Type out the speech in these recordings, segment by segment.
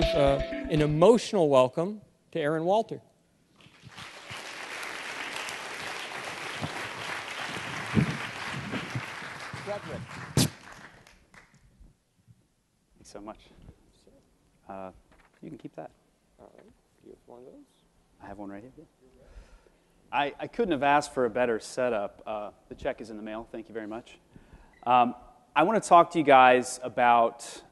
give an emotional welcome to Aarron Walter. Thanks so much. You can keep that. All right. You have one of those? I have one right here. I couldn't have asked for a better setup. The check is in the mail. Thank you very much. I want to talk to you guys about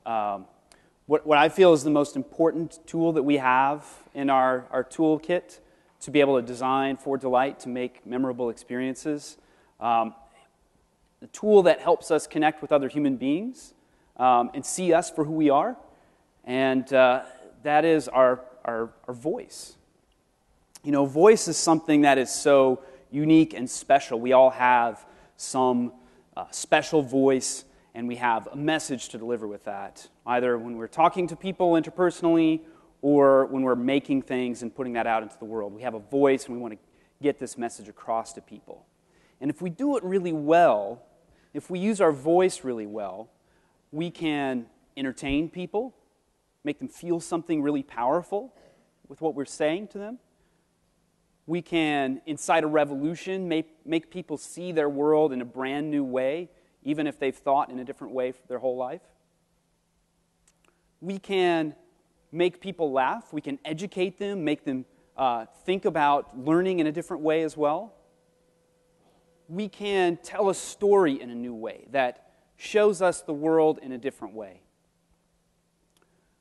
what I feel is the most important tool that we have in our toolkit to be able to design for delight, to make memorable experiences. The tool that helps us connect with other human beings and see us for who we are, and that is our voice. You know, voice is something that is so unique and special. We all have some special voice, and we have a message to deliver with that, either when we're talking to people interpersonally or when we're making things and putting that out into the world. We have a voice, and we want to get this message across to people. And if we do it really well, if we use our voice really well, we can entertain people, make them feel something really powerful with what we're saying to them. We can incite a revolution, make people see their world in a brand new way, even if they've thought in a different way for their whole life. We can make people laugh. We can educate them, make them think about learning in a different way as well. We can tell a story in a new way that shows us the world in a different way.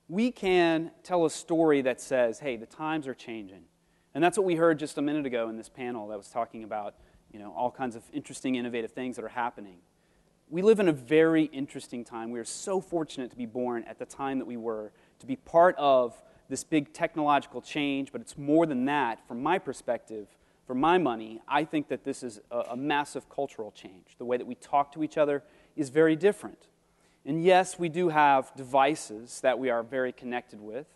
We can tell a story that says, hey, the times are changing. And that's what we heard just a minute ago in this panel that was talking about, you know, all kinds of interesting, innovative things that are happening. We live in a very interesting time. We are so fortunate to be born at the time that we were, to be part of this big technological change, but it's more than that. From my perspective, for my money, I think that this is a massive cultural change. The way that we talk to each other is very different. And yes, we do have devices that we are very connected with.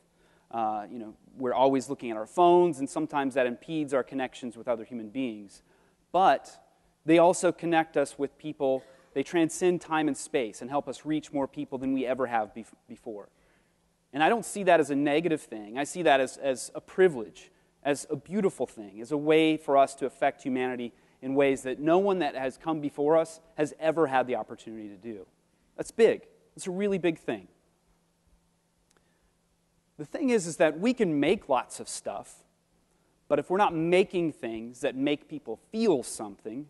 We're always looking at our phones, and sometimes that impedes our connections with other human beings. But they also connect us with people. They transcend time and space and help us reach more people than we ever have before. And I don't see that as a negative thing. I see that as a privilege, as a beautiful thing, as a way for us to affect humanity in ways that no one that has come before us has ever had the opportunity to do. That's big. It's a really big thing. The thing is that we can make lots of stuff, but if we're not making things that make people feel something,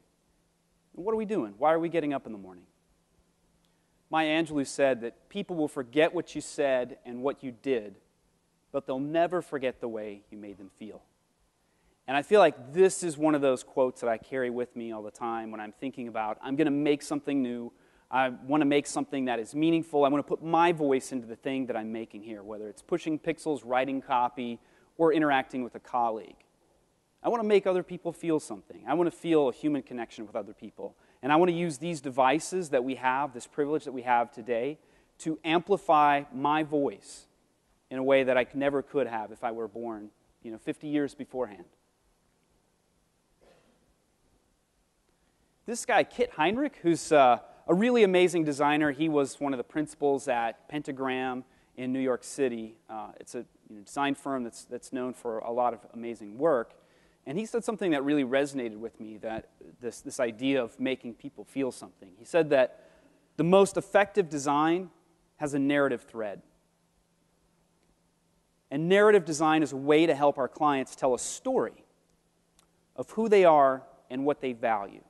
what are we doing? Why are we getting up in the morning? Maya Angelou said that people will forget what you said and what you did, but they'll never forget the way you made them feel. And I feel like this is one of those quotes that I carry with me all the time when I'm thinking about, I'm going to make something new. I want to make something that is meaningful. I want to put my voice into the thing that I'm making here, whether it's pushing pixels, writing copy, or interacting with a colleague. I want to make other people feel something. I want to feel a human connection with other people. And I want to use these devices that we have, this privilege that we have today, to amplify my voice in a way that I never could have if I were born, 50 years beforehand. This guy, Kit Heinrich, who's a really amazing designer. He was one of the principals at Pentagram in New York City. It's a design firm that's known for a lot of amazing work. And he said something that really resonated with me, that this idea of making people feel something. He said that the most effective design has a narrative thread. And narrative design is a way to help our clients tell a story of who they are and what they value.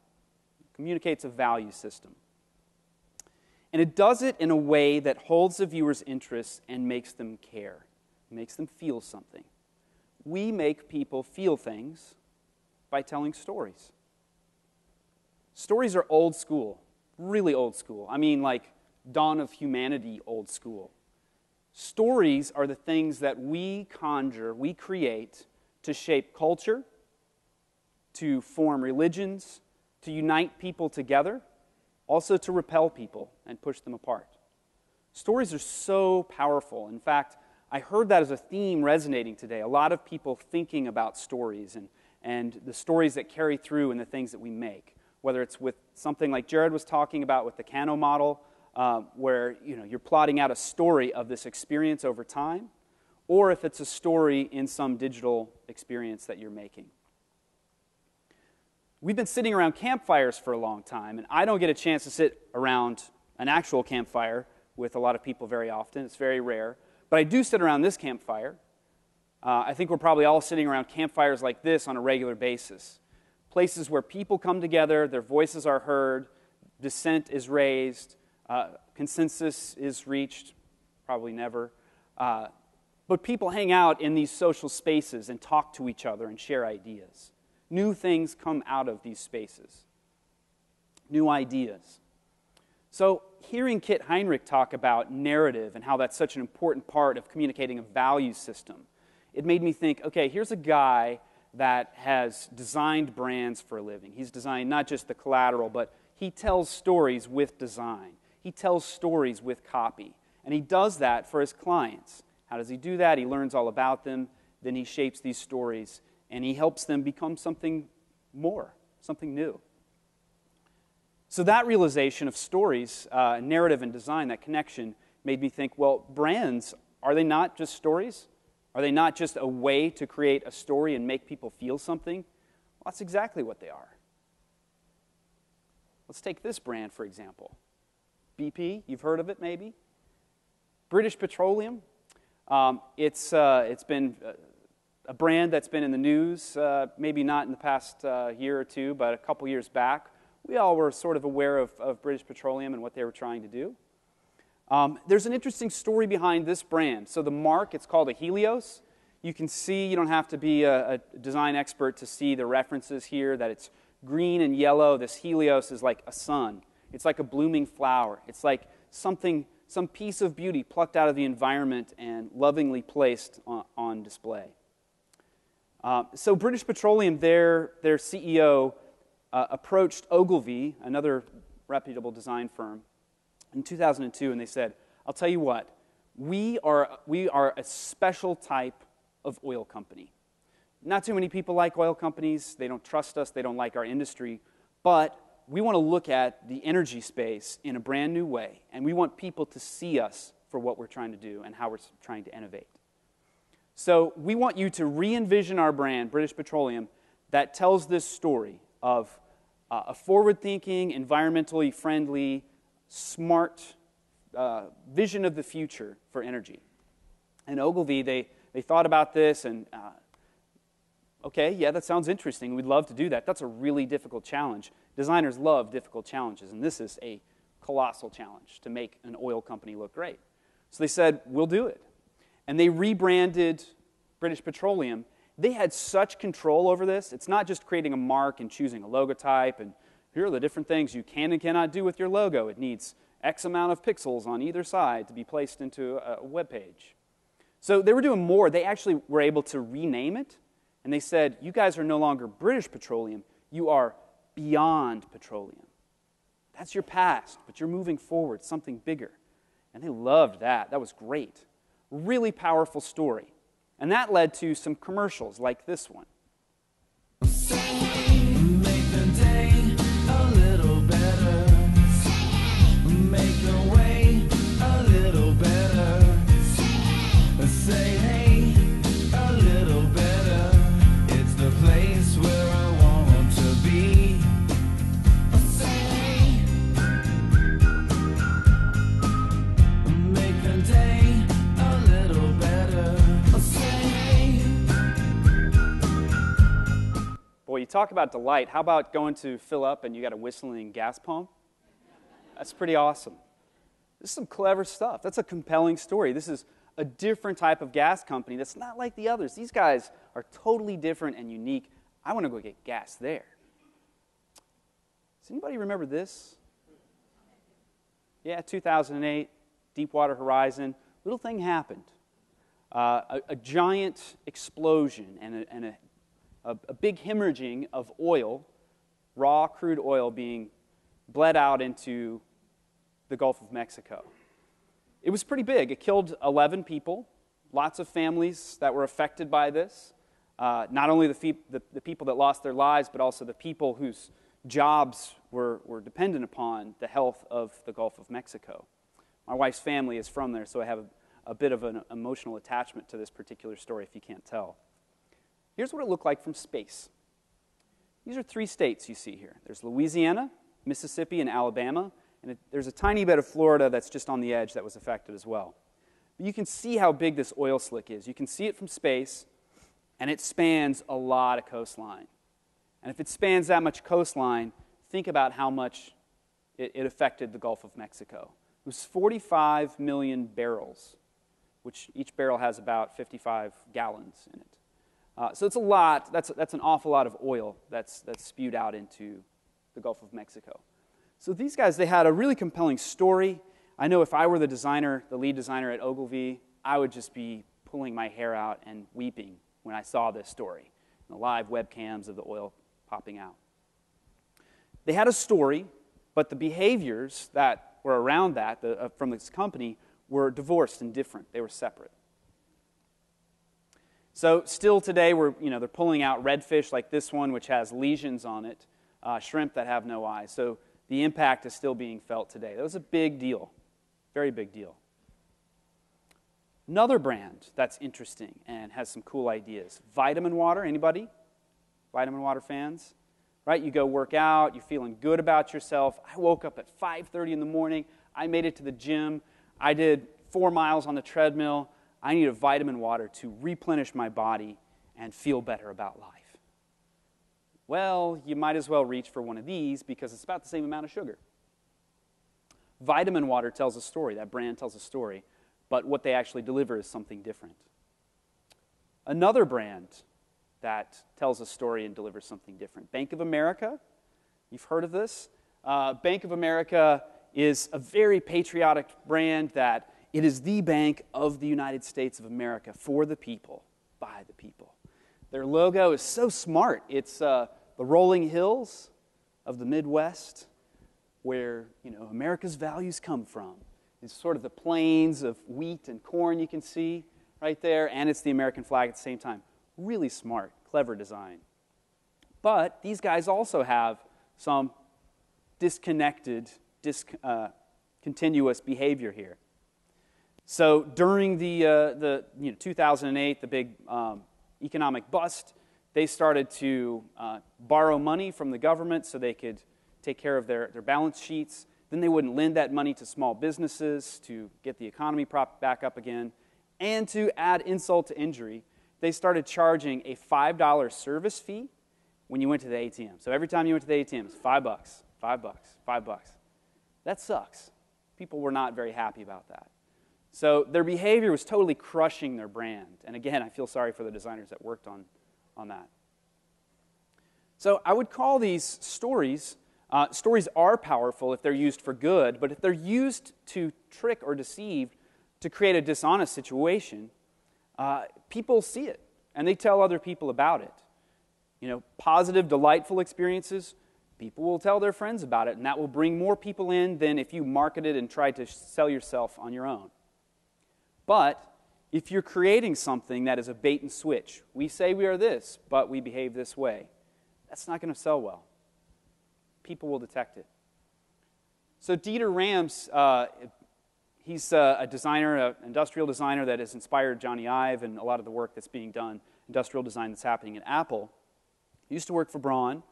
It communicates a value system. And it does it in a way that holds the viewer's interest and makes them care, makes them feel something. We make people feel things by telling stories. Stories are old school, really old school. I mean, like dawn of humanity old school. Stories are the things that we conjure, we create to shape culture, to form religions, to unite people together, also to repel people and push them apart. Stories are so powerful. In fact, I heard that as a theme resonating today. A lot of people thinking about stories and the stories that carry through in the things that we make, whether it's with something like Jared was talking about with the Kano model, where you're plotting out a story of this experience over time, or if it's a story in some digital experience that you're making. We've been sitting around campfires for a long time, and I don't get a chance to sit around an actual campfire with a lot of people very often. It's very rare. But I do sit around this campfire. I think we're probably all sitting around campfires like this on a regular basis. Places where people come together, their voices are heard, dissent is raised, consensus is reached, probably never. But people hang out in these social spaces and talk to each other and share ideas. New things come out of these spaces. New ideas. So hearing Kit Heinrich talk about narrative and how that's such an important part of communicating a value system, it made me think, okay, here's a guy that has designed brands for a living. He's designed not just the collateral, but he tells stories with design. He tells stories with copy. And he does that for his clients. How does he do that? He learns all about them. Then he shapes these stories. And he helps them become something more, something new. So that realization of stories, narrative and design, that connection, made me think, well, brands, are they not just stories? Are they not just a way to create a story and make people feel something? Well, that's exactly what they are. Let's take this brand, for example. BP, you've heard of it maybe? British Petroleum. It's been a brand that's been in the news, maybe not in the past year or two, but a couple years back. We all were sort of aware of British Petroleum and what they were trying to do. There's an interesting story behind this brand. So the mark, it's called a Helios. You can see, you don't have to be a design expert to see the references here, that it's green and yellow. This Helios is like a sun. It's like a blooming flower. It's like some piece of beauty plucked out of the environment and lovingly placed on display. So British Petroleum, their CEO, approached Ogilvy, another reputable design firm, in 2002, and they said, I'll tell you what, we are a special type of oil company. Not too many people like oil companies. They don't trust us. They don't like our industry. But we want to look at the energy space in a brand new way, and we want people to see us for what we're trying to do and how we're trying to innovate. So we want you to re-envision our brand, British Petroleum, that tells this story of a forward-thinking, environmentally friendly, smart vision of the future for energy. And Ogilvy, they thought about this and, okay, yeah, that sounds interesting. We'd love to do that. That's a really difficult challenge. Designers love difficult challenges, and this is a colossal challenge to make an oil company look great. So they said, we'll do it. And they rebranded British Petroleum. They had such control over this. It's not just creating a mark and choosing a logotype, and here are the different things you can and cannot do with your logo. It needs X amount of pixels on either side to be placed into a web page. So they were doing more. They actually were able to rename it, and they said, you guys are no longer British Petroleum. You are Beyond Petroleum. That's your past, but you're moving forward, something bigger. And they loved that. That was great. Really powerful story. And that led to some commercials like this one. Make the day a little better. Make the way a little better. Say hey a little better. It's the place where I want to be. Say hey. Make the day a little better. Boy, you talk about delight. How about going to fill up and you got a whistling gas pump? That's pretty awesome. This is some clever stuff. That's a compelling story. This is a different type of gas company that's not like the others. These guys are totally different and unique. I want to go get gas there. Does anybody remember this? Yeah, 2008, Deepwater Horizon. Little thing happened. A giant explosion and a big hemorrhaging of oil, raw crude oil being bled out into the Gulf of Mexico. It was pretty big. It killed 11 people, lots of families that were affected by this. Not only the people that lost their lives, but also the people whose jobs were dependent upon the health of the Gulf of Mexico. My wife's family is from there, so I have a bit of an emotional attachment to this particular story if you can't tell. Here's what it looked like from space. These are 3 states you see here. There's Louisiana, Mississippi, and Alabama, and there's a tiny bit of Florida that's just on the edge that was affected as well. But you can see how big this oil slick is. You can see it from space, and it spans a lot of coastline. And if it spans that much coastline, think about how much it affected the Gulf of Mexico. It was 45 million barrels, which each barrel has about 55 gallons in it. So it's a lot. That's an awful lot of oil that's spewed out into the Gulf of Mexico. So these guys, they had a really compelling story. I know if I were the designer, the lead designer at Ogilvy, I would just be pulling my hair out and weeping when I saw this story. The live webcams of the oil popping out. They had a story, but the behaviors that were around that from this company were divorced and different. They were separate. So still today, they're pulling out redfish like this one, which has lesions on it, shrimp that have no eyes. So the impact is still being felt today. That was a big deal, very big deal. Another brand that's interesting and has some cool ideas. Vitaminwater, anybody? Vitaminwater fans? Right, you go work out, you're feeling good about yourself. I woke up at 5:30 in the morning. I made it to the gym. I did 4 miles on the treadmill. I need a Vitaminwater to replenish my body and feel better about life. Well, you might as well reach for one of these because it's about the same amount of sugar. Vitaminwater tells a story. That brand tells a story. But what they actually deliver is something different. Another brand that tells a story and delivers something different. Bank of America. You've heard of this. Bank of America is a very patriotic brand that it is the bank of the United States of America for the people, by the people. Their logo is so smart. It's the rolling hills of the Midwest where, America's values come from. It's sort of the plains of wheat and corn you can see right there, and it's the American flag at the same time. Really smart, clever design. But these guys also have some disconnected, continuous behavior here. So during the 2008, the big economic bust, they started to borrow money from the government so they could take care of their balance sheets. Then they wouldn't lend that money to small businesses to get the economy propped back up again. And to add insult to injury, they started charging a $5 service fee when you went to the ATM. So every time you went to the ATM, it's $5, $5, $5. That sucks. People were not very happy about that. So their behavior was totally crushing their brand. And again, I feel sorry for the designers that worked on that. So I would call these stories, stories are powerful if they're used for good, but if they're used to trick or deceive, to create a dishonest situation, people see it, and they tell other people about it. Positive, delightful experiences, people will tell their friends about it, and that will bring more people in than if you marketed and tried to sell yourself on your own. But if you're creating something that is a bait and switch, we say we are this, but we behave this way, that's not going to sell well. People will detect it. So Dieter Rams, he's a designer, an industrial designer that has inspired Johnny Ive and a lot of the work that's being done, industrial design that's happening at Apple. He used to work for Braun,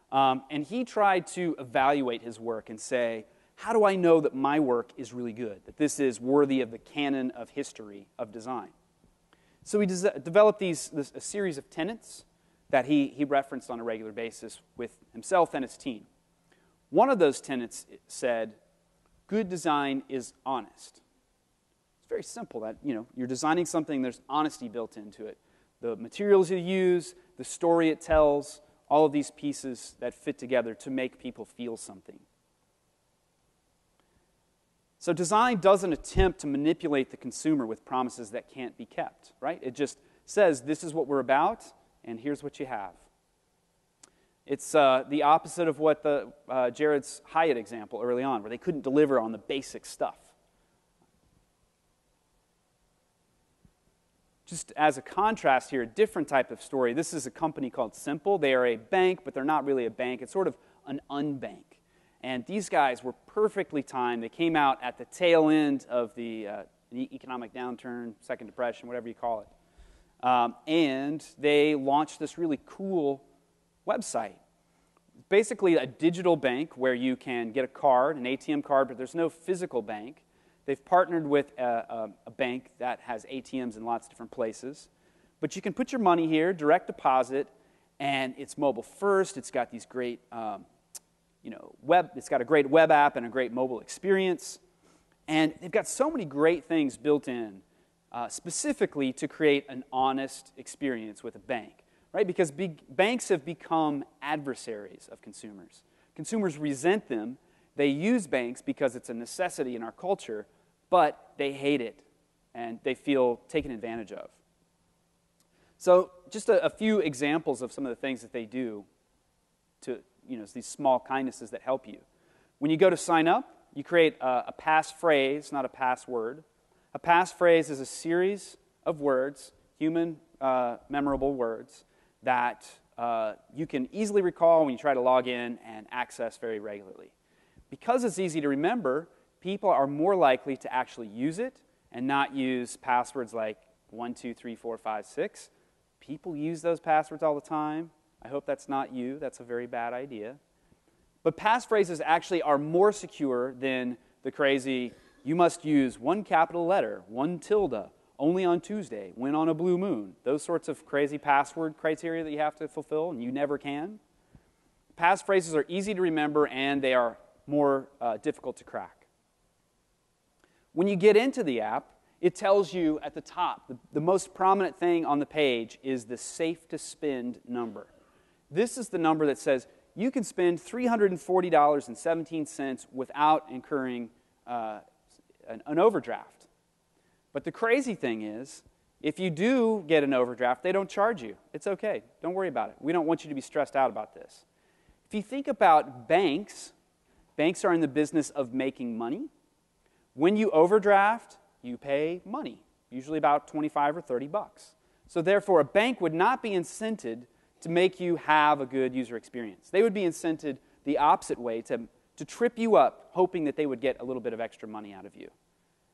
and he tried to evaluate his work and say, how do I know that my work is really good, that this is worthy of the canon of history of design? So he developed a series of tenets that he referenced on a regular basis with himself and his team. One of those tenets said, good design is honest. It's very simple that, you're designing something, there's honesty built into it. The materials you use, the story it tells, all of these pieces that fit together to make people feel something. So design doesn't attempt to manipulate the consumer with promises that can't be kept, right? It just says, this is what we're about, and here's what you have. It's the opposite of what the Jared's Hyatt example early on, where they couldn't deliver on the basic stuff. Just as a contrast here, a different type of story. This is a company called Simple. They are a bank, but they're not really a bank. It's sort of an unbank. And these guys were perfectly timed. They came out at the tail end of the an economic downturn, second depression, whatever you call it. And they launched this really cool website. Basically a digital bank where you can get a card, an ATM card, but there's no physical bank. They've partnered with a bank that has ATMs in lots of different places. But you can put your money here, direct deposit, and it's mobile first. It's got these great, it's got a great web app and a great mobile experience. And they've got so many great things built in, specifically to create an honest experience with a bank, right? Because banks have become adversaries of consumers. Consumers resent them. They use banks because it's a necessity in our culture, but they hate it, and they feel taken advantage of. So just a few examples of some of the things that they do to, these small kindnesses that help you. When you go to sign up, you create a passphrase, not a password. A passphrase is a series of words, human memorable words, that you can easily recall when you try to log in and access very regularly. Because it's easy to remember, people are more likely to actually use it and not use passwords like 1, 2, 3, 4, 5, 6. People use those passwords all the time. I hope that's not you. That's a very bad idea. But passphrases actually are more secure than the crazy, you must use 1 capital letter, 1 tilde, only on Tuesday, when on a blue moon. Those sorts of crazy password criteria that you have to fulfill and you never can. Passphrases are easy to remember and they are more difficult to crack. When you get into the app, it tells you at the top, the most prominent thing on the page is the safe to spend number. This is the number that says you can spend $340.17 without incurring an overdraft. But the crazy thing is, if you do get an overdraft, they don't charge you. It's okay. Don't worry about it. We don't want you to be stressed out about this. If you think about banks, banks are in the business of making money. When you overdraft, you pay money, usually about 25 or 30 bucks. So therefore, a bank would not be incented to make you have a good user experience. They would be incented the opposite way, to trip you up, hoping that they would get a little bit of extra money out of you.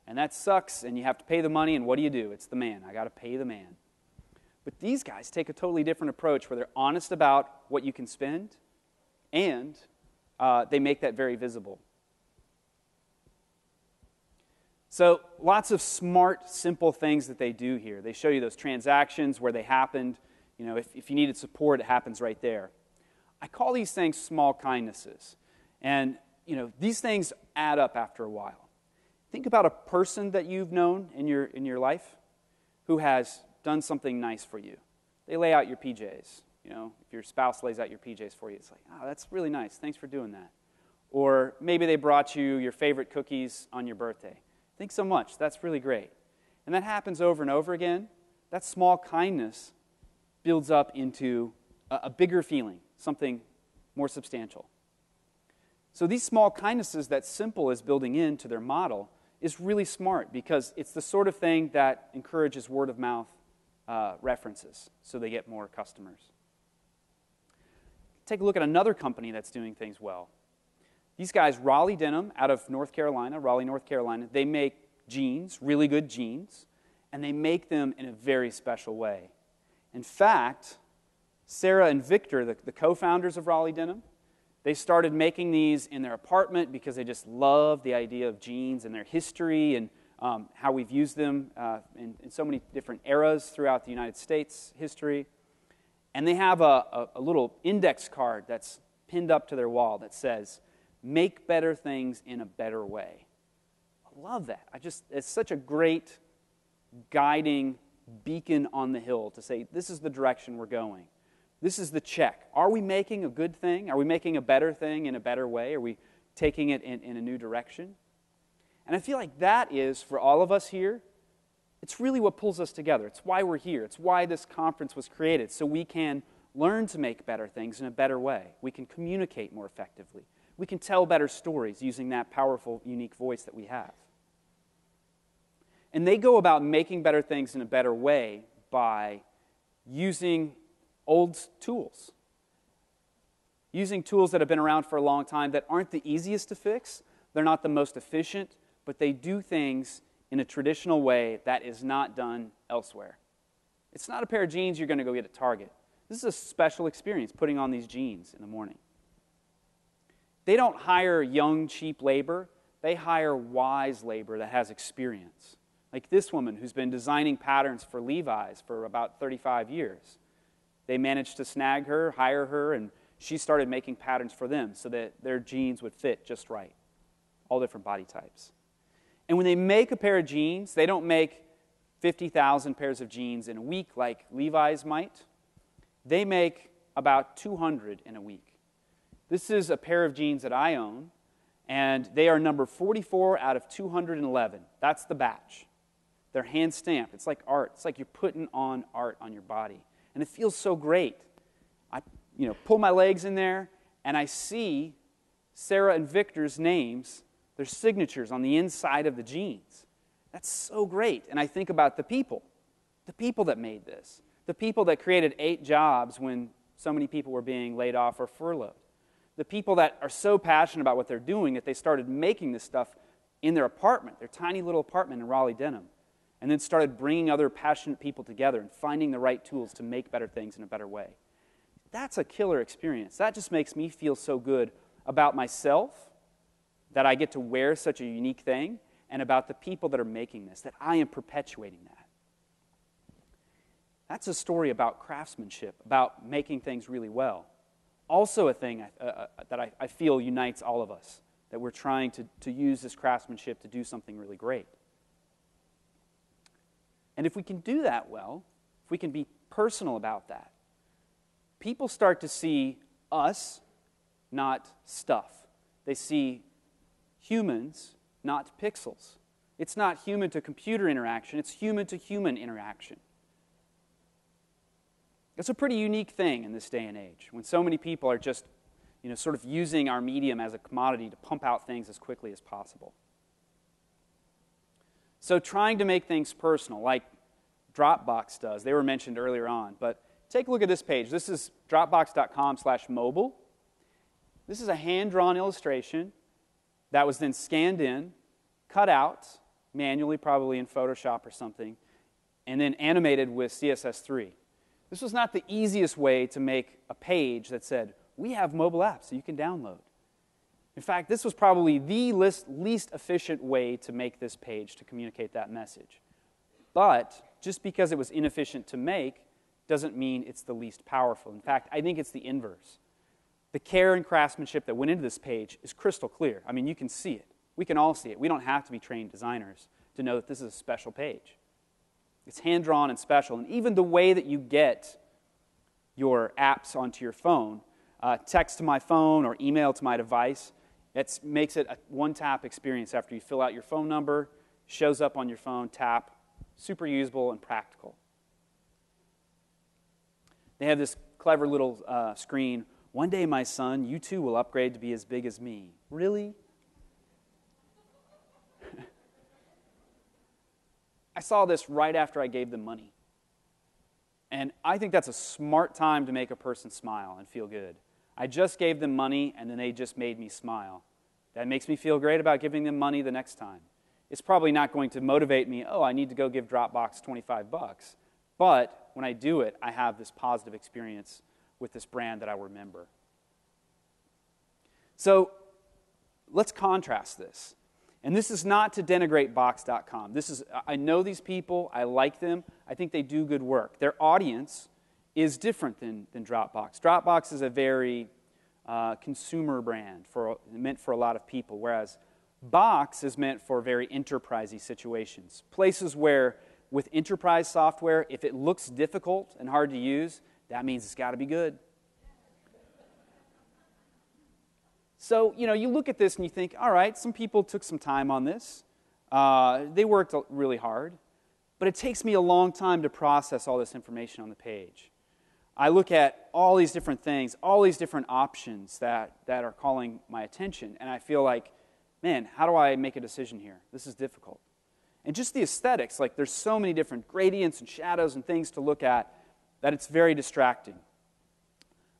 And that sucks, and you have to pay the money, and what do? It's the man. I got to pay the man. But these guys take a totally different approach where they're honest about what you can spend, and they make that very visible. So lots of smart, simple things that they do here. They show you those transactions where they happened. If you needed support, it happens right there. I call these things small kindnesses. And, these things add up after a while. Think about a person that you've known in your life who has done something nice for you. They lay out your PJs. If your spouse lays out your PJs for you, it's like, oh, that's really nice. Thanks for doing that. Or maybe they brought you your favorite cookies on your birthday. Thanks so much. That's really great. And that happens over and over again. That small kindness builds up into a bigger feeling, something more substantial. So these small kindnesses that Simple is building into their model is really smart because it's the sort of thing that encourages word-of-mouth references so they get more customers. Take a look at another company that's doing things well. These guys, Raleigh Denim, out of North Carolina, Raleigh, North Carolina, they make jeans, really good jeans, and they make them in a very special way. In fact, Sarah and Victor, the co-founders of Raleigh Denim, they started making these in their apartment because they just love the idea of jeans and their history and how we've used them in so many different eras throughout the United States history. And they have a little index card that's pinned up to their wall that says, "Make better things in a better way." I love that. It's such a great guiding beacon on the hill to say, this is the direction we're going. This is the check. Are we making a good thing? Are we making a better thing in a better way? Are we taking it in a new direction? And I feel like that is, for all of us here, it's really what pulls us together. It's why we're here. It's why this conference was created, so we can learn to make better things in a better way. We can communicate more effectively. We can tell better stories using that powerful, unique voice that we have. And they go about making better things in a better way by using old tools. Using tools that have been around for a long time that aren't the easiest to fix. They're not the most efficient, but they do things in a traditional way that is not done elsewhere. It's not a pair of jeans you're going to go get at Target. This is a special experience, putting on these jeans in the morning. They don't hire young, cheap labor. They hire wise labor that has experience. Like this woman who's been designing patterns for Levi's for about 35 years. They managed to snag her, hire her, and she started making patterns for them so that their jeans would fit just right. All different body types. And when they make a pair of jeans, they don't make 50,000 pairs of jeans in a week like Levi's might. They make about 200 in a week. This is a pair of jeans that I own, and they are number 44 out of 211. That's the batch. They're hand stamped. It's like art. It's like you're putting on art on your body. And it feels so great. I pull my legs in there, and I see Sarah and Victor's names, their signatures on the inside of the jeans. That's so great. And I think about the people that made this, the people that created 8 jobs when so many people were being laid off or furloughed, the people that are so passionate about what they're doing that they started making this stuff in their apartment, their tiny little apartment in Raleigh Denim, and then started bringing other passionate people together and finding the right tools to make better things in a better way. That's a killer experience. That just makes me feel so good about myself, that I get to wear such a unique thing, and about the people that are making this, that I am perpetuating that. That's a story about craftsmanship, about making things really well. Also a thing that I feel unites all of us, that we're trying to use this craftsmanship to do something really great. And if we can do that well, if we can be personal about that, people start to see us, not stuff. They see humans, not pixels. It's not human to computer interaction, it's human to human interaction. It's a pretty unique thing in this day and age, when so many people are just, sort of using our medium as a commodity to pump out things as quickly as possible. So trying to make things personal, like Dropbox does, they were mentioned earlier on, but take a look at this page. This is dropbox.com/mobile. This is a hand-drawn illustration that was then scanned in, cut out manually, probably in Photoshop or something, and then animated with CSS3. This was not the easiest way to make a page that said, we have mobile apps that you can download. In fact, this was probably the least efficient way to make this page to communicate that message. But just because it was inefficient to make doesn't mean it's the least powerful. In fact, I think it's the inverse. The care and craftsmanship that went into this page is crystal clear. I mean, you can see it. We can all see it. We don't have to be trained designers to know that this is a special page. It's hand-drawn and special. And even the way that you get your apps onto your phone, text to my phone or email to my device, it makes it a one-tap experience after you fill out your phone number, shows up on your phone, tap, super usable and practical. They have this clever little screen. One day, my son, you too will upgrade to be as big as me. Really? I saw this right after I gave them money. And I think that's a smart time to make a person smile and feel good. I just gave them money, and then they just made me smile. That makes me feel great about giving them money the next time. It's probably not going to motivate me, I need to go give Dropbox $25. But when I do it, I have this positive experience with this brand that I remember. So let's contrast this. And this is not to denigrate Box.com. I know these people. I like them. I think they do good work. Their audience is different than Dropbox. Dropbox is a very consumer brand meant for a lot of people, whereas Box is meant for very enterprisey situations. Places where, with enterprise software, if it looks difficult and hard to use, that means it's got to be good. So, you look at this and you think, all right, some people took some time on this. They worked really hard. But it takes me a long time to process all this information on the page. I look at all these different things, all these different options that are calling my attention, and I feel like, man, how do I make a decision here? This is difficult. And just the aesthetics, like there's so many different gradients and shadows and things to look at that it's very distracting.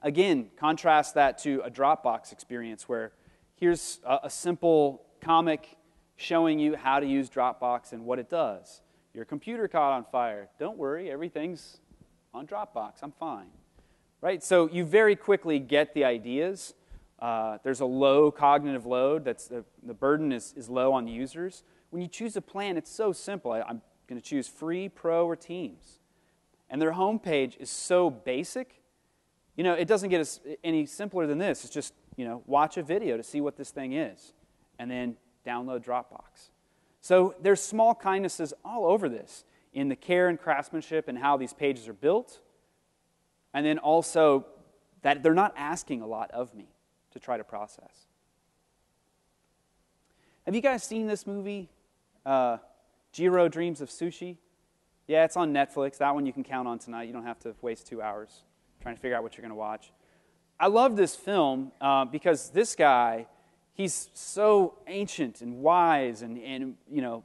Again, contrast that to a Dropbox experience where here's a simple comic showing you how to use Dropbox and what it does. Your computer caught on fire. Don't worry, everything's on Dropbox. I'm fine. Right? So you very quickly get the ideas. There's a low cognitive load. The burden is low on the users. When you choose a plan, it's so simple. I'm going to choose free, pro, or teams. And their homepage is so basic. It doesn't get any simpler than this. It's just, watch a video to see what this thing is. And then download Dropbox. So there's small kindnesses all over this in the care and craftsmanship and how these pages are built. And then also that they're not asking a lot of me to try to process. Have you guys seen this movie, Jiro Dreams of Sushi? Yeah, it's on Netflix. That one you can count on tonight. You don't have to waste 2 hours trying to figure out what you're going to watch. I love this film because this guy, he's so ancient and wise and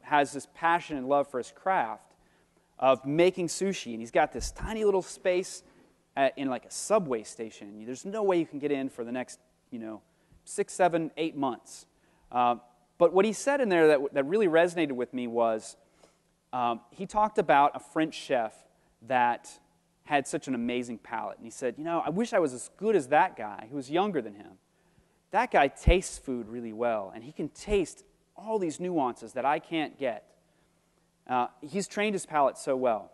has this passion and love for his craft of making sushi. And he's got this tiny little space in like a subway station. There's no way you can get in for the next 6, 7, 8 months. But what he said in there that really resonated with me was he talked about a French chef that had such an amazing palate. And he said, I wish I was as good as that guy who was younger than him. That guy tastes food really well, and he can taste all these nuances that I can't get. He's trained his palate so well.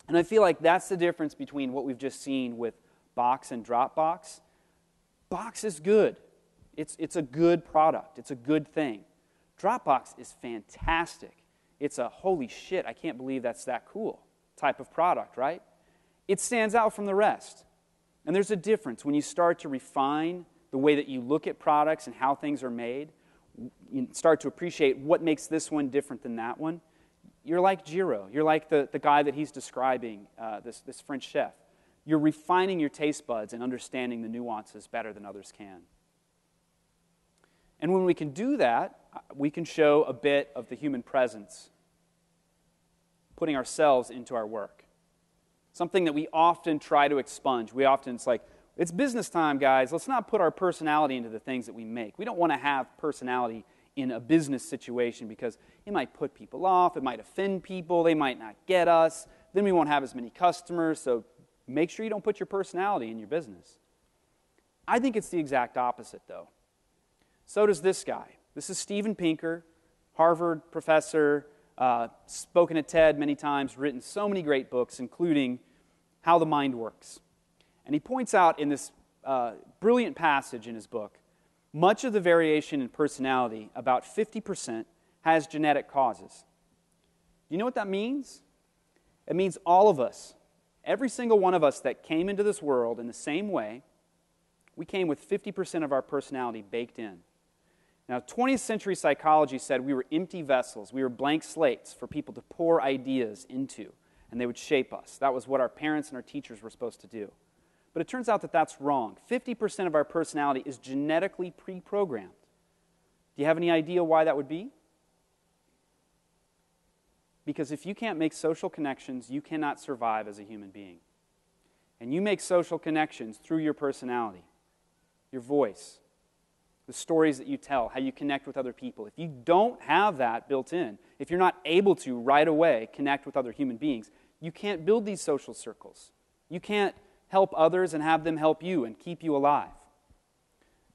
And I feel like that's the difference between what we've just seen with Box and Dropbox. Box is good. It's a good product. It's a good thing. Dropbox is fantastic. It's a holy shit, I can't believe that's that cool type of product, right? It stands out from the rest. And there's a difference when you start to refine the way that you look at products and how things are made. You start to appreciate what makes this one different than that one. You're like Jiro. You're like the guy that he's describing, this French chef. You're refining your taste buds and understanding the nuances better than others can. And when we can do that, we can show a bit of the human presence, putting ourselves into our work. Something that we often try to expunge. It's like, it's business time, guys. Let's not put our personality into the things that we make. We don't want to have personality in a business situation because it might put people off, it might offend people, they might not get us, then we won't have as many customers, so make sure you don't put your personality in your business. I think it's the exact opposite, though. So does this guy. This is Steven Pinker, Harvard professor, spoken at TED many times, written so many great books, including How the Mind Works. And he points out in this brilliant passage in his book, much of the variation in personality, about 50%, has genetic causes. Do you know what that means? It means all of us, every single one of us that came into this world in the same way, we came with 50% of our personality baked in. Now, 20th century psychology said we were empty vessels. We were blank slates for people to pour ideas into, and they would shape us. That was what our parents and our teachers were supposed to do. But it turns out that that's wrong. 50% of our personality is genetically pre-programmed. Do you have any idea why that would be? Because if you can't make social connections, you cannot survive as a human being. And you make social connections through your personality, your voice, the stories that you tell, how you connect with other people. If you don't have that built in, if you're not able to right away connect with other human beings, you can't build these social circles. You can't help others and have them help you and keep you alive.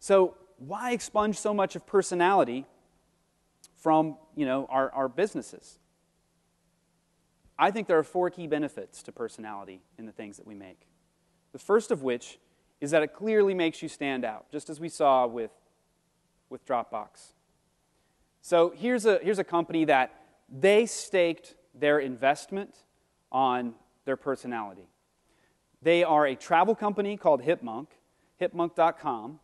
So why expunge so much of personality from, our businesses? I think there are 4 key benefits to personality in the things that we make. The first of which is that it clearly makes you stand out, just as we saw with Dropbox. So here's a company that they staked their investment on their personality. They are a travel company called Hipmunk, hipmunk.com,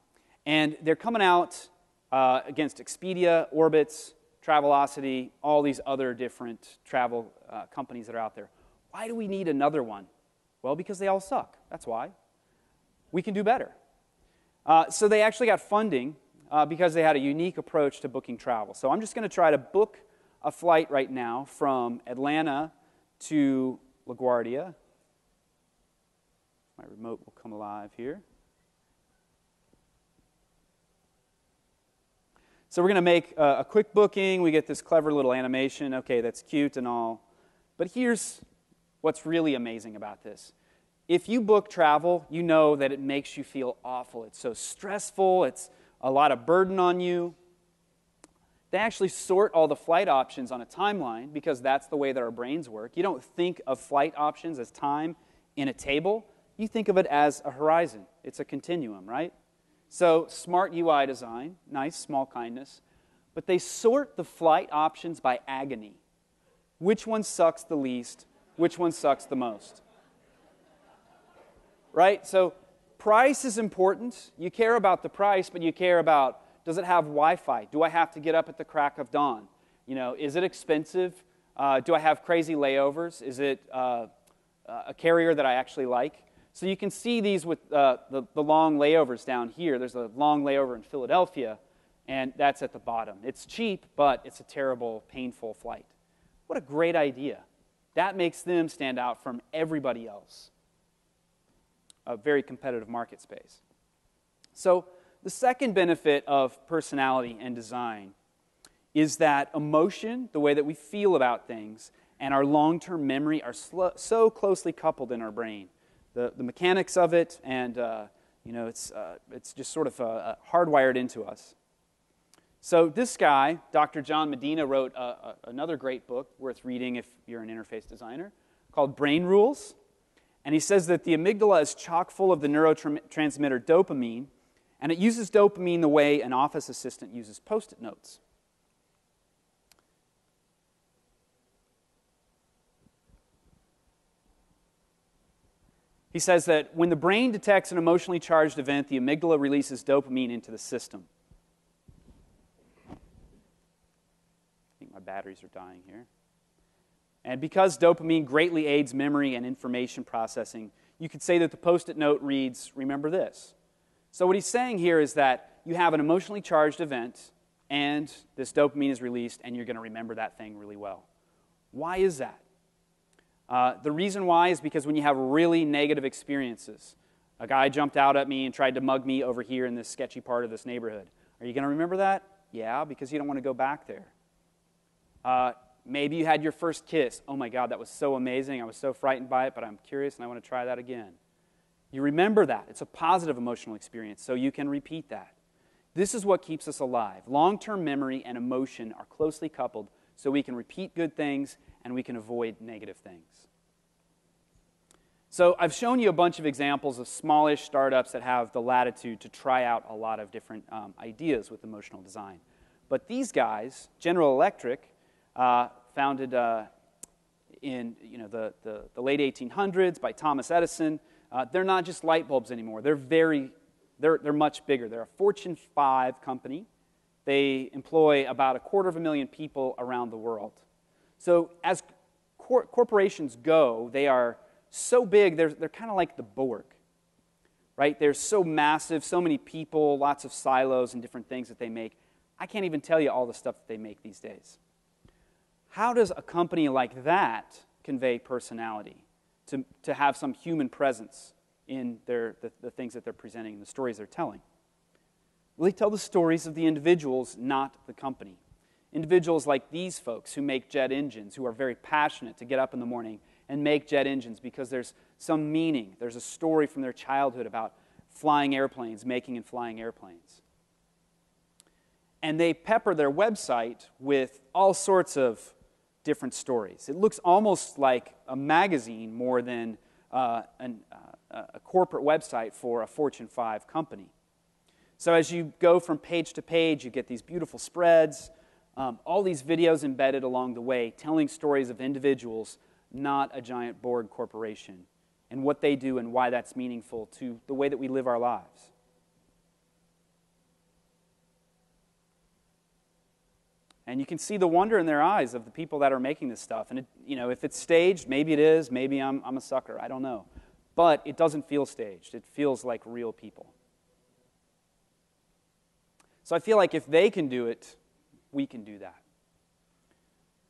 and they're coming out against Expedia, Orbitz, Travelocity, all these other different travel companies that are out there. Why do we need another one? Well, because they all suck. That's why. We can do better. So they actually got funding because they had a unique approach to booking travel. So I'm just going to try to book a flight right now from Atlanta to LaGuardia. My remote will come alive here. So we're going to make a quick booking. We get this clever little animation. Okay, that's cute and all. But here's what's really amazing about this. If you book travel, you know that it makes you feel awful. It's so stressful. It's a lot of burden on you. They actually sort all the flight options on a timeline because that's the way that our brains work. You don't think of flight options as time in a table. You think of it as a horizon. It's a continuum, right? So smart UI design, nice, small kindness. But they sort the flight options by agony. Which one sucks the least? Which one sucks the most? Right? So price is important. You care about the price, but you care about, does it have Wi-Fi? Do I have to get up at the crack of dawn? You know, is it expensive? Do I have crazy layovers? Is it a carrier that I actually like? So you can see these with the long layovers down here. There's a long layover in Philadelphia, and that's at the bottom. It's cheap, but it's a terrible, painful flight. What a great idea. That makes them stand out from everybody else. A very competitive market space. So the second benefit of personality and design is that emotion, the way that we feel about things, and our long-term memory are so closely coupled in our brain. The mechanics of it, and it's just sort of hardwired into us. So this guy, Dr. John Medina, wrote another great book worth reading if you're an interface designer, called Brain Rules. And he says that the amygdala is chock full of the neurotransmitter dopamine, and it uses dopamine the way an office assistant uses Post-it notes. He says that when the brain detects an emotionally charged event, the amygdala releases dopamine into the system. I think my batteries are dying here. And because dopamine greatly aids memory and information processing, you could say that the Post-it note reads, remember this. So what he's saying here is that you have an emotionally charged event, and this dopamine is released, and you're going to remember that thing really well. Why is that? The reason why is because when you have really negative experiences, a guy jumped out at me and tried to mug me over here in this sketchy part of this neighborhood. Are you going to remember that? Yeah, because you don't want to go back there. Maybe you had your first kiss. Oh my God, that was so amazing. I was so frightened by it, but I'm curious and I want to try that again. You remember that. It's a positive emotional experience, so you can repeat that. This is what keeps us alive. Long-term memory and emotion are closely coupled, so we can repeat good things and we can avoid negative things. So I've shown you a bunch of examples of smallish startups that have the latitude to try out a lot of different ideas with emotional design. But these guys, General Electric, founded in the late 1800s by Thomas Edison. They're not just light bulbs anymore. They're much bigger. They're a Fortune 5 company. They employ about 250,000 people around the world. So as corporations go, they are so big, they're kind of like the Borg, right? They're so massive, so many people, lots of silos and different things that they make. I can't even tell you all the stuff that they make these days. How does a company like that convey personality, to have some human presence in the things that they're presenting, the stories they're telling? Well, they tell the stories of the individuals, not the company. Individuals like these folks who make jet engines, who are very passionate to get up in the morning and make jet engines because there's some meaning. There's a story from their childhood about flying airplanes, making and flying airplanes. And they pepper their website with all sorts of different stories. It looks almost like a magazine more than a corporate website for a Fortune 5 company. So as you go from page to page, you get these beautiful spreads, all these videos embedded along the way, telling stories of individuals, not a giant Borg corporation, and what they do and why that's meaningful to the way that we live our lives. And you can see the wonder in their eyes of the people that are making this stuff. And if it's staged, maybe it is. Maybe I'm a sucker. I don't know. But it doesn't feel staged. It feels like real people. So I feel like if they can do it, we can do that.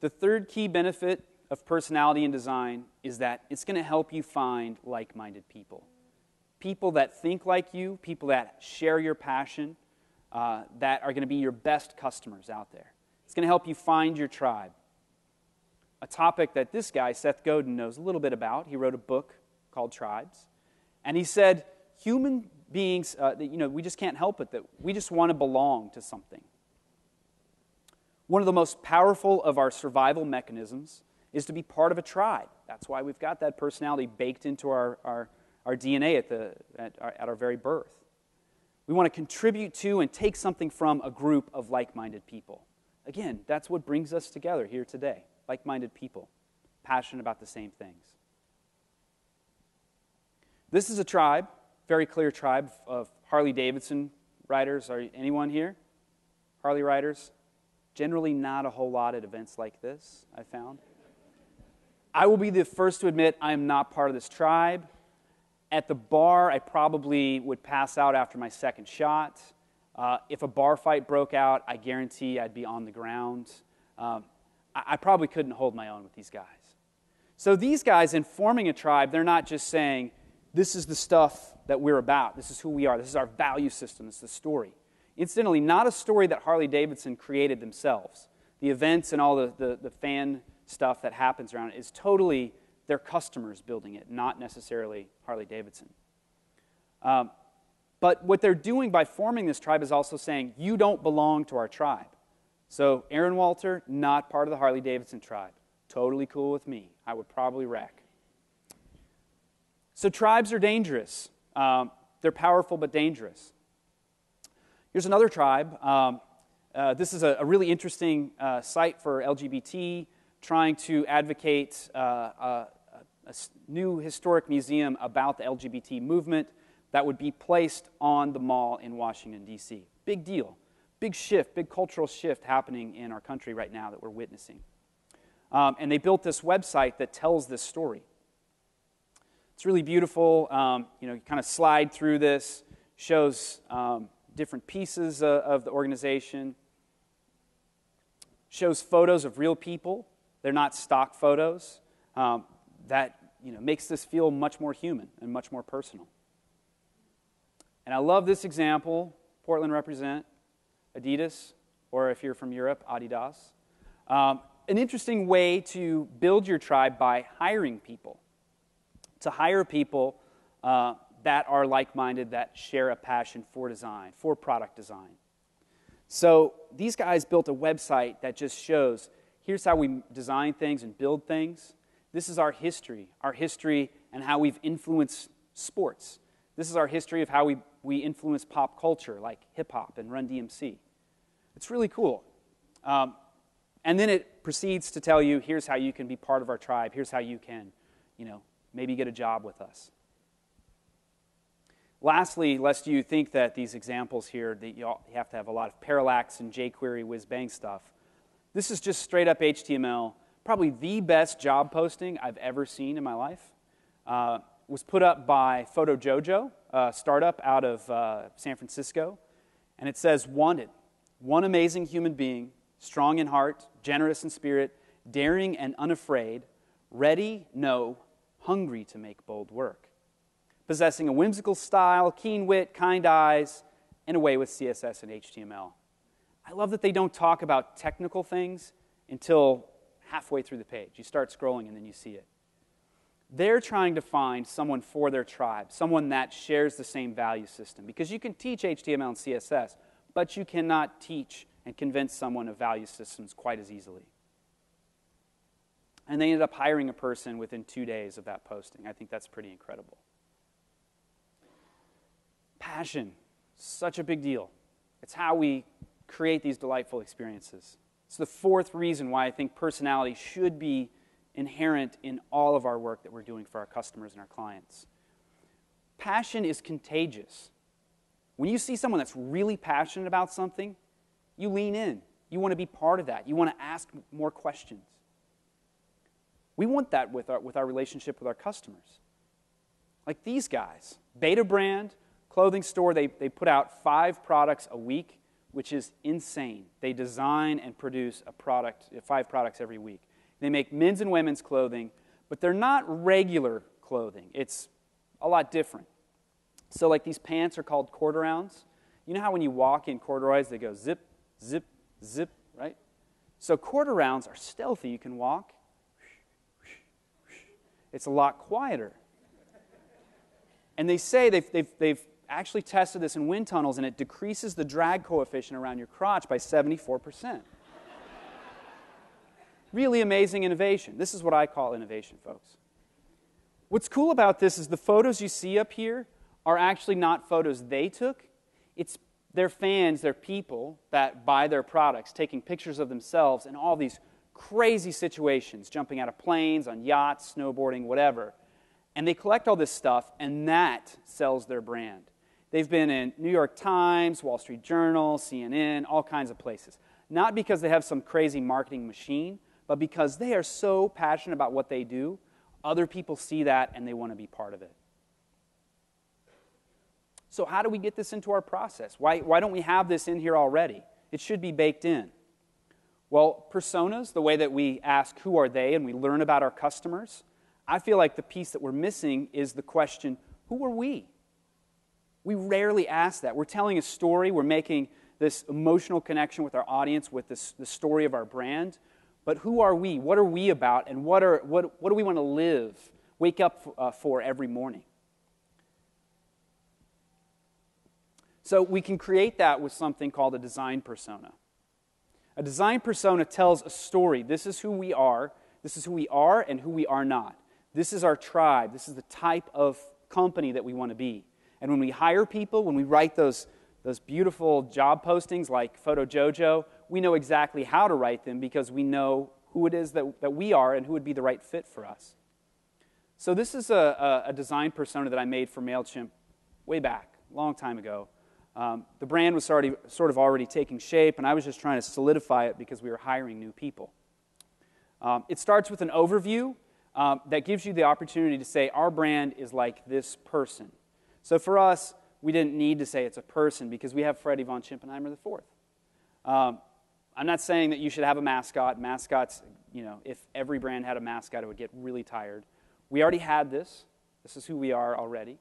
The third key benefit of personality and design is that it's going to help you find like-minded people. People that think like you, people that share your passion, that are going to be your best customers out there. It's going to help you find your tribe. A topic that this guy, Seth Godin, knows a little bit about. He wrote a book called Tribes. And he said, human beings, we just can't help it, that we just want to belong to something. One of the most powerful of our survival mechanisms is to be part of a tribe. That's why we've got that personality baked into our DNA at our very birth. We want to contribute to and take something from a group of like-minded people. Again, that's what brings us together here today. Like-minded people, passionate about the same things. This is a tribe, very clear tribe of Harley Davidson riders. Are anyone here? Harley riders? Generally not a whole lot at events like this, I found. I will be the first to admit I am not part of this tribe. At the bar, I probably would pass out after my second shot. If a bar fight broke out, I guarantee I'd be on the ground. I probably couldn't hold my own with these guys. So these guys, in forming a tribe, they're not just saying, this is the stuff that we're about. This is who we are. This is our value system. This is the story. Incidentally, not a story that Harley Davidson created themselves. The events and all the fan stuff that happens around it is totally their customers building it, not necessarily Harley Davidson. But what they're doing by forming this tribe is also saying, you don't belong to our tribe. So Aarron Walter, not part of the Harley Davidson tribe. Totally cool with me. I would probably wreck. So tribes are dangerous. They're powerful but dangerous. Here's another tribe. This is a really interesting site for LGBT, trying to advocate a new historic museum about the LGBT movement that would be placed on the mall in Washington, D.C. Big deal. Big shift, big cultural shift happening in our country right now that we're witnessing. And they built this website that tells this story. It's really beautiful. You kind of slide through this, shows different pieces of the organization, shows photos of real people. They're not stock photos. That makes this feel much more human and much more personal. And I love this example. Portland represent. Adidas, or if you're from Europe, Adidas. An interesting way to build your tribe by hiring people. To hire people that are like-minded, that share a passion for design, for product design. So these guys built a website that just shows, here's how we design things and build things. This is our history and how we've influenced sports. This is our history of how we influence pop culture, like hip-hop and Run DMC. It's really cool. And then it proceeds to tell you, here's how you can be part of our tribe. Here's how you can, maybe get a job with us. Lastly, lest you think that these examples here, that you have to have a lot of parallax and jQuery whiz-bang stuff, this is just straight-up HTML. Probably the best job posting I've ever seen in my life. Was put up by Photojojo, a startup out of San Francisco. And it says, wanted, one amazing human being, strong in heart, generous in spirit, daring and unafraid, ready, hungry to make bold work. Possessing a whimsical style, keen wit, kind eyes, and a way with CSS and HTML. I love that they don't talk about technical things until halfway through the page. You start scrolling and then you see it. They're trying to find someone for their tribe, someone that shares the same value system. Because you can teach HTML and CSS, but you cannot teach and convince someone of value systems quite as easily. And they ended up hiring a person within 2 days of that posting. I think that's pretty incredible. Passion, such a big deal. It's how we create these delightful experiences. It's the fourth reason why I think personality should be inherent in all of our work that we're doing for our customers and our clients. Passion is contagious. When you see someone that's really passionate about something, you lean in. You want to be part of that. You want to ask more questions. We want that with our relationship with our customers. Like these guys, Beta Brand, clothing store, they put out 5 products a week, which is insane. They design and produce 5 products every week. They make men's and women's clothing, but they're not regular clothing. It's a lot different. So like these pants are called quarter-rounds. You know how when you walk in corduroys, they go zip, zip, zip, right? So quarter rounds are stealthy. You can walk. It's a lot quieter. And they say they've actually tested this in wind tunnels, and it decreases the drag coefficient around your crotch by 74%. Really amazing innovation. This is what I call innovation, folks. What's cool about this is the photos you see up here are actually not photos they took. It's their fans, their people that buy their products, taking pictures of themselves in all these crazy situations, jumping out of planes, on yachts, snowboarding, whatever. And they collect all this stuff, and that sells their brand. They've been in New York Times, Wall Street Journal, CNN, all kinds of places. Not because they have some crazy marketing machine, but because they are so passionate about what they do, other people see that and they want to be part of it. So how do we get this into our process? Why don't we have this in here already? It should be baked in. Well, personas, the way that we ask who are they and we learn about our customers, I feel like the piece that we're missing is the question, who are we? We rarely ask that. We're telling a story. We're making this emotional connection with our audience with the story of our brand. But who are we? What are we about? And what do we want to live, wake up for every morning? So we can create that with something called a design persona. A design persona tells a story. This is who we are. This is who we are and who we are not. This is our tribe. This is the type of company that we want to be. And when we hire people, when we write those beautiful job postings like Photojojo, we know exactly how to write them because we know who it is that we are and who would be the right fit for us. So this is a design persona that I made for MailChimp way back, a long time ago. The brand was sort of already taking shape, and I was just trying to solidify it because we were hiring new people. It starts with an overview that gives you the opportunity to say, our brand is like this person. So for us, we didn't need to say it's a person because we have Freddie von Chimpenheimer IV. I'm not saying that you should have a mascot. Mascots, if every brand had a mascot, it would get really tired. We already had this. This is who we are already.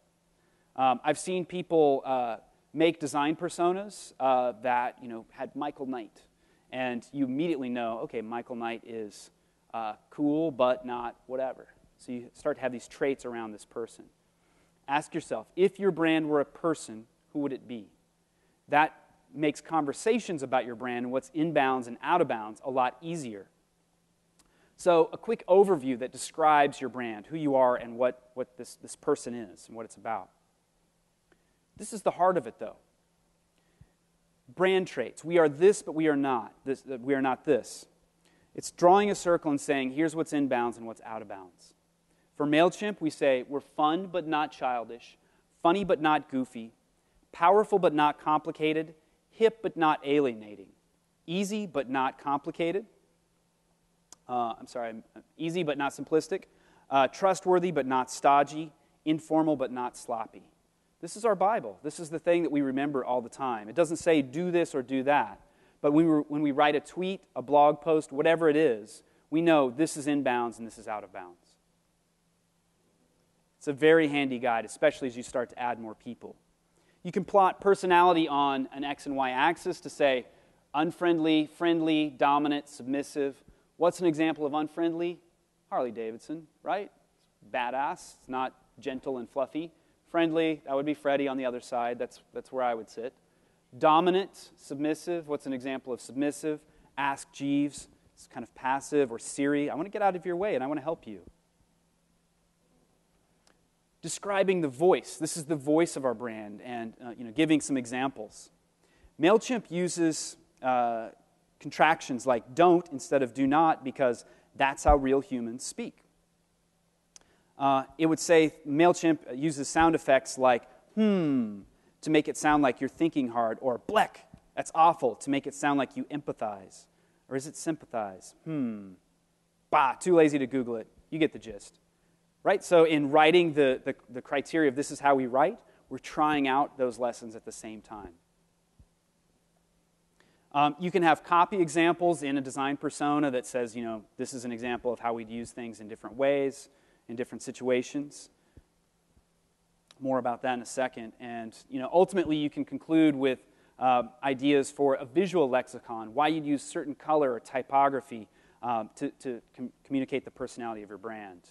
I've seen people make design personas that had Michael Knight, and you immediately know, okay, Michael Knight is cool, but not whatever. So you start to have these traits around this person. Ask yourself, if your brand were a person, who would it be? That makes conversations about your brand and what's inbounds and out of bounds a lot easier. So a quick overview that describes your brand, who you are and what this person is and what it's about. This is the heart of it, though. Brand traits. We are this, but we are not. We are not this. It's drawing a circle and saying, here's what's inbounds and what's out of bounds. For MailChimp, we say we're fun but not childish, funny but not goofy, powerful but not complicated, hip but not alienating, easy but not complicated. Easy but not simplistic, trustworthy but not stodgy, informal but not sloppy. This is our Bible. This is the thing that we remember all the time. It doesn't say do this or do that, but when we write a tweet, a blog post, whatever it is, we know this is inbounds and this is out of bounds. It's a very handy guide, especially as you start to add more people. You can plot personality on an X and Y axis to say unfriendly, friendly, dominant, submissive. What's an example of unfriendly? Harley Davidson, right? It's badass. It's not gentle and fluffy. Friendly, that would be Freddie on the other side. That's where I would sit. Dominant, submissive. What's an example of submissive? Ask Jeeves. It's kind of passive. Or Siri. I want to get out of your way and I want to help you. Describing the voice. This is the voice of our brand, and giving some examples. MailChimp uses contractions like don't instead of do not because that's how real humans speak. It would say MailChimp uses sound effects like to make it sound like you're thinking hard, or blech, that's awful, to make it sound like you empathize. Or is it sympathize? Bah, too lazy to Google it. You get the gist. Right? So in writing the criteria of this is how we write, we're trying out those lessons at the same time. You can have copy examples in a design persona that says, this is an example of how we'd use things in different ways, in different situations. More about that in a second. And, ultimately you can conclude with ideas for a visual lexicon, why you'd use certain color or typography to communicate the personality of your brand.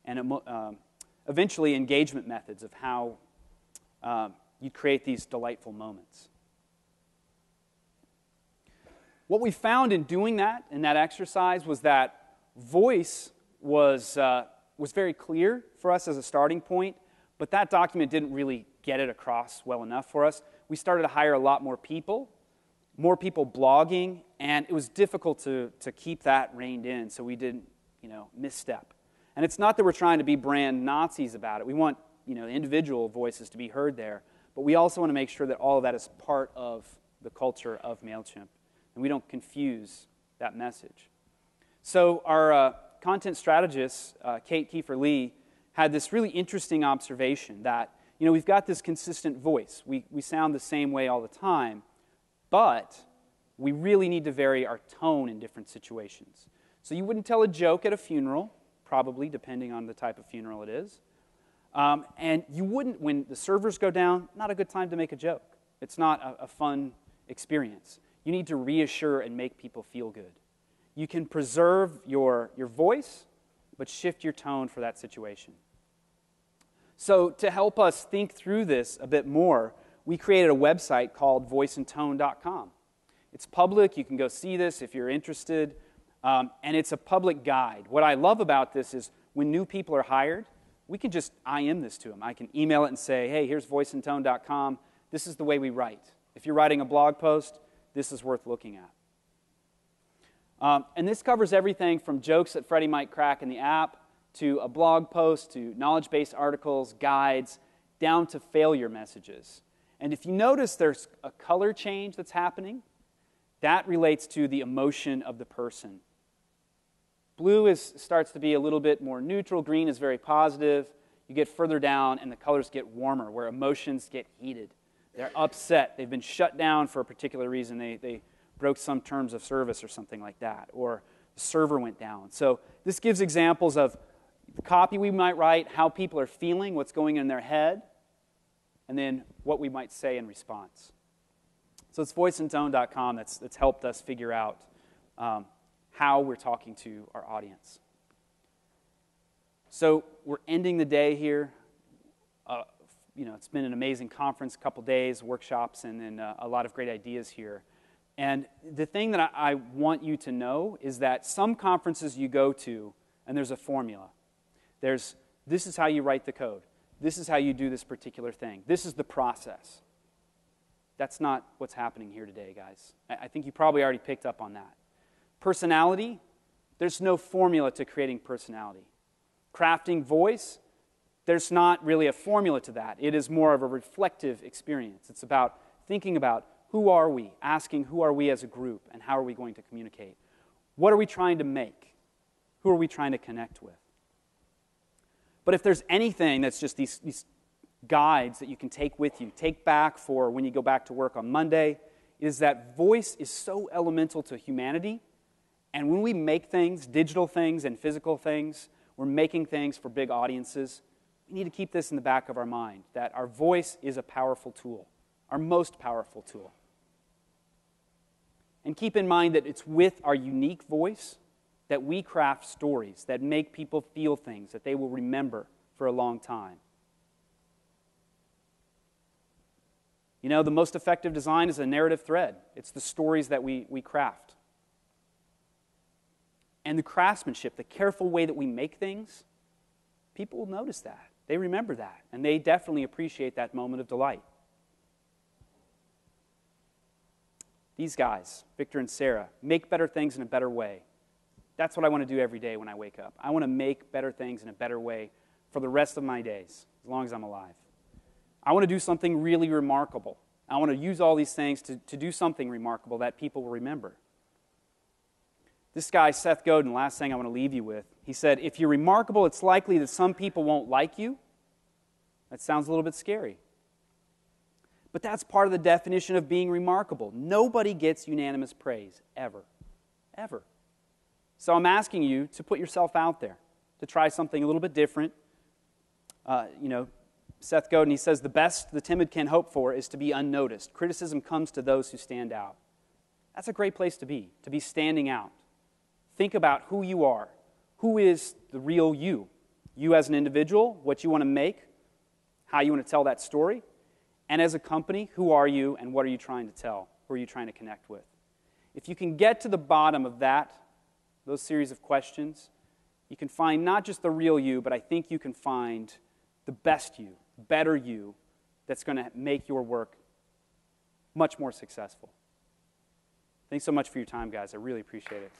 And eventually engagement methods of how you'd create these delightful moments. What we found in doing that, in that exercise, was that voice was very clear for us as a starting point, but that document didn't really get it across well enough for us. We started to hire a lot more people blogging, and it was difficult to keep that reined in so we didn't, misstep. And it's not that we're trying to be brand Nazis about it. We want, individual voices to be heard there, but we also want to make sure that all of that is part of the culture of MailChimp, and we don't confuse that message. So our content strategist, Kate Kiefer-Lee, had this really interesting observation that, we've got this consistent voice. We sound the same way all the time, but we really need to vary our tone in different situations. So you wouldn't tell a joke at a funeral, probably, depending on the type of funeral it is. And you wouldn't, when the servers go down, not a good time to make a joke. It's not a fun experience. You need to reassure and make people feel good. You can preserve your voice, but shift your tone for that situation. So to help us think through this a bit more, we created a website called voiceandtone.com. It's public. You can go see this if you're interested. And it's a public guide. What I love about this is when new people are hired, we can just IM this to them. I can email it and say, hey, here's voiceandtone.com. This is the way we write. If you're writing a blog post, this is worth looking at. And this covers everything from jokes that Freddie might crack in the app, to a blog post, to knowledge-based articles, guides, down to failure messages. And if you notice there's a color change that's happening, that relates to the emotion of the person. Blue starts to be a little bit more neutral. Green is very positive. You get further down, and the colors get warmer, where emotions get heated. They're upset. They've been shut down for a particular reason. They broke some terms of service or something like that, or the server went down. So this gives examples of the copy we might write, how people are feeling, what's going in their head, and then what we might say in response. So it's voiceandtone.com that's helped us figure out how we're talking to our audience. So we're ending the day here. It's been an amazing conference, a couple days, workshops, and then a lot of great ideas here. And the thing that I want you to know is that some conferences you go to, and there's a formula. This is how you write the code. This is how you do this particular thing. This is the process. That's not what's happening here today, guys. I think you probably already picked up on that. Personality, there's no formula to creating personality. Crafting voice, there's not really a formula to that. It is more of a reflective experience. It's about thinking about who are we, asking who are we as a group, and how are we going to communicate. What are we trying to make? Who are we trying to connect with? But if there's anything that's just these guides that you can take with you, take back for when you go back to work on Monday, is that voice is so elemental to humanity. And when we make things, digital things and physical things, we're making things for big audiences. We need to keep this in the back of our mind, that our voice is a powerful tool, our most powerful tool. And keep in mind that it's with our unique voice that we craft stories that make people feel things that they will remember for a long time. The most effective design is a narrative thread. It's the stories that we craft. And the craftsmanship, the careful way that we make things, people will notice that. They remember that, and they definitely appreciate that moment of delight. These guys, Victor and Sarah, make better things in a better way. That's what I want to do every day when I wake up. I want to make better things in a better way for the rest of my days, as long as I'm alive. I want to do something really remarkable. I want to use all these things to do something remarkable that people will remember. This guy, Seth Godin, last thing I want to leave you with, he said, if you're remarkable, it's likely that some people won't like you. That sounds a little bit scary. But that's part of the definition of being remarkable. Nobody gets unanimous praise, ever. Ever. So I'm asking you to put yourself out there, to try something a little bit different. Seth Godin, he says, the best the timid can hope for is to be unnoticed. Criticism comes to those who stand out. That's a great place to be standing out. Think about who you are. Who is the real you? You as an individual, what you want to make, how you want to tell that story. And as a company, who are you and what are you trying to tell? Who are you trying to connect with? If you can get to the bottom of those series of questions, you can find not just the real you, but I think you can find the best you, better you, that's going to make your work much more successful. Thanks so much for your time, guys. I really appreciate it.